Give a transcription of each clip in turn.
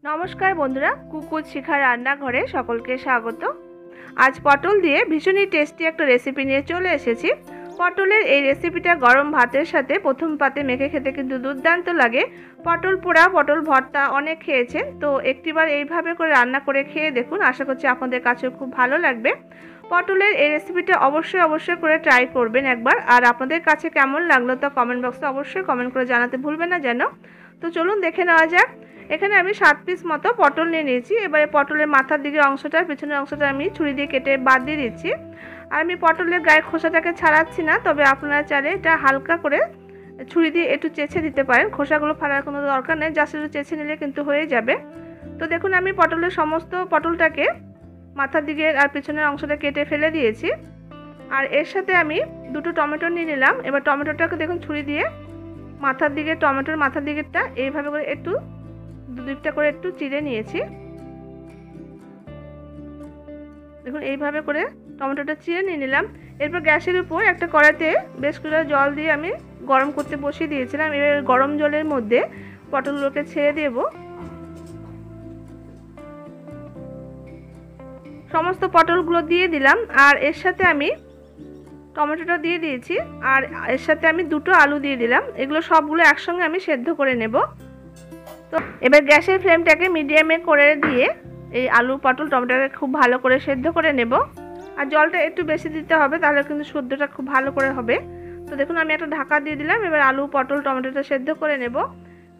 নমস্কার বন্ধুরা, কুকুর শিখা রান্নাঘরে সকলকে স্বাগত। আজ পটল দিয়ে ভীষণই টেস্টি একটা রেসিপি নিয়ে চলে এসেছি। পটলের এই রেসিপিটা গরম ভাতের সাথে প্রথম পাতে মেখে খেতে কিন্তু দুর্দান্ত লাগে। পটল পোড়া, পটল ভর্তা অনেক খেয়েছেন, তো একটিবার এইভাবে করে রান্না করে খেয়ে দেখুন, আশা করছি আপনাদের কাছেও খুব ভালো লাগবে। পটলের এই রেসিপিটা অবশ্যই করে ট্রাই করবেন একবার। আর আপনাদের কাছে কেমন লাগলো তা কমেন্ট বক্সে অবশ্যই কমেন্ট করে জানাতে ভুলবেন না যেন। তো চলুন দেখে নেওয়া যাক। এখানে আমি 7 পিস মতো পটল নিয়ে নিয়েছি। এবারে পটলের মাথার দিকের অংশটা, পিছনের অংশটা আমি ছুরি দিয়ে কেটে বাদ দিয়ে দিচ্ছি। আর আমি পটলের গায়ের খোসাটাকে ছাড়াচ্ছি না, তবে আপনারা চাইলে এটা হালকা করে ছুরি দিয়ে একটু চেঁচে দিতে পারেন। খোসাগুলো ফাড়ার কোনো দরকার নেই, জাস্ট একটু চেঁচে নিলে কিন্তু হয়ে যাবে। তো দেখুন, আমি পটলের সমস্ত পটলটাকে মাথার দিকের আর পিছনের অংশটা কেটে ফেলে দিয়েছি। আর এর সাথে আমি দুটো টমেটো নিয়ে নিলাম। এবার টমেটোটাকে দেখুন ছুরি দিয়ে মাথার দিকে, টমেটোর মাথার দিকেরটা এইভাবে করে একটু দুদিকটা করে একটু চিড়ে নিয়েছি। দেখুন এইভাবে করে টমেটোটা চিড়ে নিয়ে নিলাম। এরপর গ্যাসের উপর একটা কড়াইতে বেশ কিছুটা জল দিয়ে আমি গরম করতে বসিয়ে দিয়েছিলাম। এবার গরম জলের মধ্যে পটলগুলোকে ছেড়ে দেব। সমস্ত পটলগুলো দিয়ে দিলাম। আর এর সাথে আমি টমেটোটা দিয়ে দিয়েছি। আর এর সাথে আমি দুটো আলু দিয়ে দিলাম। এগুলো সবগুলো একসঙ্গে আমি সেদ্ধ করে নেব। তো এবার গ্যাসের ফ্লেমটাকে মিডিয়ামে করে দিয়ে এই আলু, পটল, টমেটোকে খুব ভালো করে সেদ্ধ করে নেব। আর জলটা একটু বেশি দিতে হবে, তাহলে কিন্তু সেদ্ধটা খুব ভালো করে হবে। তো দেখুন, আমি একটা ঢাকা দিয়ে দিলাম। এবার আলু, পটল, টমেটোটা সেদ্ধ করে নেব।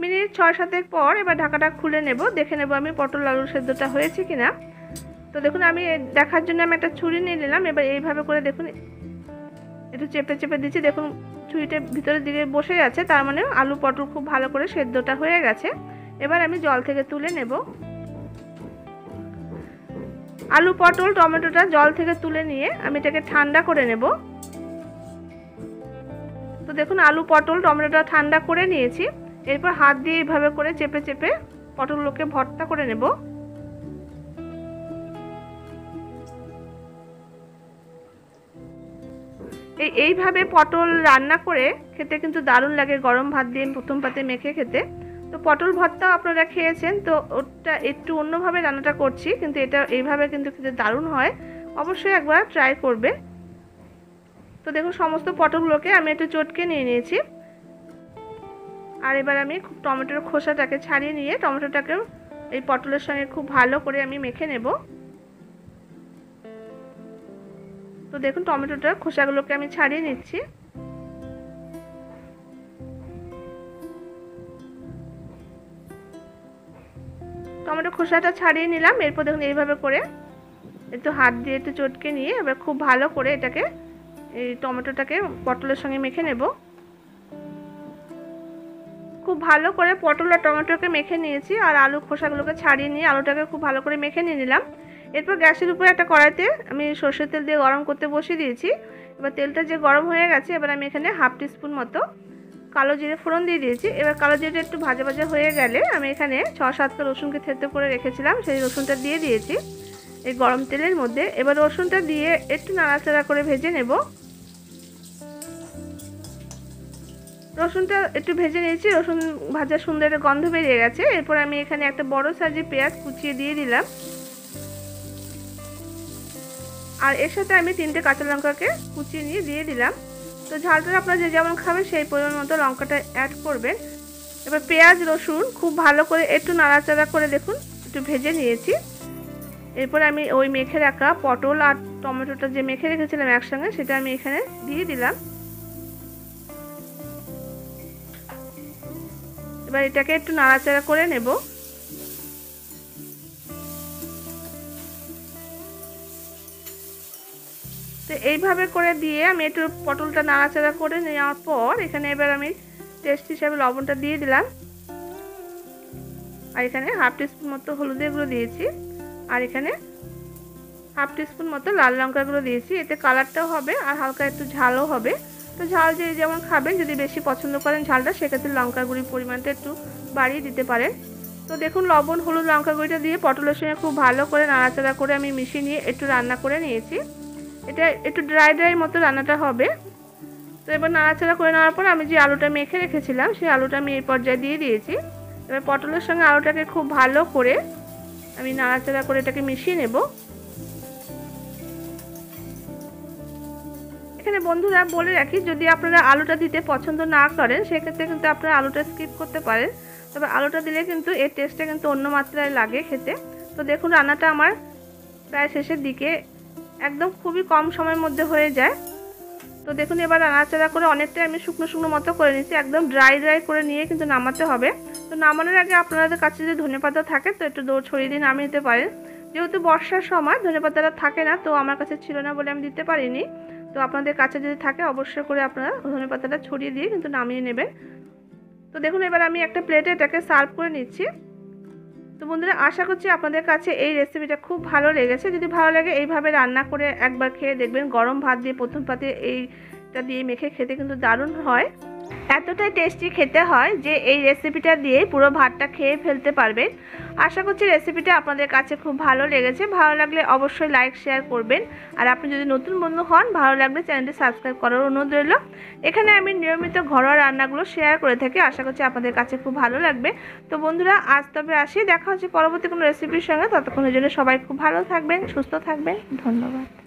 মিনিট 6-7 পর এবার ঢাকাটা খুলে নেব, দেখে নেব আমি পটল আলু সেদ্ধটা হয়েছে কিনা। তো দেখুন, আমি দেখার জন্য আমি একটা ছুরি নিয়ে নিলাম। এবার এইভাবে করে দেখুন একটু চেপে চেপে দিচ্ছি। দেখুন ছুরিটা ভিতরের দিকে বসে যাচ্ছে, তার মানে আলু পটল খুব ভালো করে সেদ্ধটা হয়ে গেছে। এবার আমি জল থেকে তুলে নেব। আলু, পটল, টমেটোটা জল থেকে তুলে নিয়ে আমি এটাকে ঠান্ডা করে নেব। তো দেখুন, আলু, পটল, টমেটোটা ঠান্ডা করে নিয়েছি। এরপর হাত দিয়ে এইভাবে করে চেপে চেপে পটলগুলোকে ভর্তা করে নেব। এইভাবে পটল রান্না করে খেতে কিন্তু দারুণ লাগে, গরম ভাত দিয়ে প্রথম পাতে মেখে খেতে। তো পটল ভর্তা আপনারা খেয়েছেন, তো ওটা একটু অন্যভাবে রান্নাটা করছি, কিন্তু এটা এইভাবে কিন্তু খেতে দারুণ হয়। অবশ্যই একবার ট্রাই করবে। তো দেখুন, সমস্ত পটলগুলোকে আমি একটু চটকে নিয়ে নিয়েছি। আর এবার আমি টমেটোর খোসাটাকে ছাড়িয়ে নিয়ে টমেটোটাকেও এই পটলের সঙ্গে খুব ভালো করে আমি মেখে নেব। তো দেখুন, টমেটোটার খোসাগুলোকে আমি ছাড়িয়ে নিচ্ছি। টমেটো খোসাটা ছাড়িয়ে নিলাম। এরপর দেখুন এইভাবে করে একটু হাত দিয়ে একটু চটকে নিয়ে এবার খুব ভালো করে এটাকে, এই টমেটোটাকে পটলের সঙ্গে মেখে নেব। খুব ভালো করে পটল আর টমেটোকে মেখে নিয়েছি। আর আলু খোসাগুলোকে ছাড়িয়ে নিয়ে আলুটাকে খুব ভালো করে মেখে নিয়ে নিলাম। এরপর গ্যাসের উপরে একটা কড়াইতে আমি সরষের তেল দিয়ে গরম করতে বসিয়ে দিয়েছি। এবার তেলটা যে গরম হয়ে গেছে, এবার আমি এখানে 1/2 টিস্পুন মতো কালো জিরে ফোড়ন দিয়ে দিয়েছি। এবার কালো জিরেটা একটু ভাজা ভাজা হয়ে গেলে আমি এখানে 6-7টা রসুনকে থেতো করে রেখেছিলাম, সেই রসুনটা দিয়ে দিয়েছি এই গরম তেলের মধ্যে। এবার রসুনটা দিয়ে একটু নাড়াচাড়া করে ভেজে নেব। রসুনটা একটু ভেজে নিয়েছি, রসুন ভাজা সুন্দর একটা গন্ধ বেরিয়ে গেছে। এরপর আমি এখানে একটা বড় সাইজের পেঁয়াজ কুচিয়ে দিয়ে দিলাম। আর এর সাথে আমি 3টে কাঁচা লঙ্কাকে কুচিয়ে নিয়ে দিয়ে দিলাম। তো ঝালটা আপনারা যে যেমন খাবেন সেই পরিমাণ মতো লঙ্কাটা অ্যাড করবেন। এবার পেঁয়াজ, রসুন খুব ভালো করে একটু নাড়াচাড়া করে দেখুন একটু ভেজে নিয়েছি। এরপর আমি ওই মেখে রাখা পটল আর টমেটোটা যে মেখে রেখেছিলাম একসঙ্গে, সেটা আমি এখানে দিয়ে দিলাম। এবার এটাকে একটু নাড়াচাড়া করে নেব। তো এইভাবে করে দিয়ে আমি একটু পটলটা নাড়াচাড়া করে নেওয়ার পর এখানে এবার আমি টেস্ট হিসাবে লবণটা দিয়ে দিলাম। আর এখানে 1/2 টিস্পুন মতো হলুদের গুঁড়ো দিয়েছি। আর এখানে 1/2 টিস্পুন মতো লাল লঙ্কার গুঁড়ো দিয়েছি। এতে কালারটাও হবে আর হালকা একটু ঝালও হবে। তো ঝাল যে যেমন খাবেন, যদি বেশি পছন্দ করেন ঝালটা, সেক্ষেত্রে লঙ্কার গুঁড়ির পরিমাণটা একটু বাড়িয়ে দিতে পারেন। তো দেখুন, লবণ, হলুদ, লঙ্কার গুঁড়িটা দিয়ে পটলের সঙ্গে খুব ভালো করে নাড়াচাড়া করে আমি মিশিয়ে নিয়ে একটু রান্না করে নিয়েছি। এটা একটু ড্রাই মতো রান্নাটা হবে। তো এবার নাড়াচাড়া করে নেওয়ার পর আমি যে আলুটা মেখে রেখেছিলাম, সেই আলুটা আমি এই পর্যায়ে দিয়ে দিয়েছি। এবার পটলের সঙ্গে আলুটাকে খুব ভালো করে আমি নাড়াচাড়া করে এটাকে মিশিয়ে নেব। এখানে বন্ধুরা বলে রাখি, যদি আপনারা আলুটা দিতে পছন্দ না করেন সেক্ষেত্রে কিন্তু আপনারা আলুটা স্কিপ করতে পারেন, তবে আলুটা দিলে কিন্তু এর টেস্টটা কিন্তু অন্য মাত্রায় লাগে খেতে। তো দেখুন রান্নাটা আমার প্রায় শেষের দিকে, একদম খুবই কম সময়ের মধ্যে হয়ে যায়। তো দেখুন এবার নাড়াচাড়া করে অনেকটাই আমি শুকনো শুকনো মতো করে নিচ্ছি, একদম ড্রাই করে নিয়ে কিন্তু নামাতে হবে। তো নামানোর আগে আপনাদের কাছে যদি ধনেপাতা থাকে তো একটু ছড়িয়ে দিয়ে নামিয়ে দিতে পারেন। যেহেতু বর্ষার সময় ধনেপাতাটা থাকে না, তো আমার কাছে ছিল না বলে আমি দিতে পারিনি। তো আপনাদের কাছে যদি থাকে অবশ্যই করে আপনারা ধনেপাতাটা ছড়িয়ে দিয়ে কিন্তু নামিয়ে নেবেন। তো দেখুন এবার আমি একটা প্লেটে এটাকে সার্ভ করে নিচ্ছি। তো বন্ধুরা আশা করছি আপনাদের কাছে এই রেসিপিটা খুব ভালো লেগেছে। যদি ভালো লাগে এইভাবে রান্না করে একবার খেয়ে দেখবেন, গরম ভাত দিয়ে প্রথম পাতে এইটা দিয়ে মেখে খেতে কিন্তু দারুণ হয়। এতটাই টেস্টি খেতে হয় যে এই রেসিপিটা দিয়ে পুরো ভাতটা খেয়ে ফেলতে পারবেন। আশা করছি রেসিপিটা আপনাদের কাছে খুব ভালো লেগেছে। ভালো লাগলে অবশ্যই লাইক শেয়ার করবেন, আর আপনি যদি নতুন বন্ধু হন ভালো লাগলে চ্যানেলটি সাবস্ক্রাইব করার অনুরোধ রইল। এখানে আমি নিয়মিত ঘরোয়া রান্নাগুলো শেয়ার করে থাকি, আশা করছি আপনাদের কাছে খুব ভালো লাগবে। তো বন্ধুরা আজ তবে আসি, দেখা হচ্ছে পরবর্তী কোনো রেসিপির সঙ্গে। ততক্ষণের জন্য সবাই খুব ভালো থাকবেন, সুস্থ থাকবেন। ধন্যবাদ।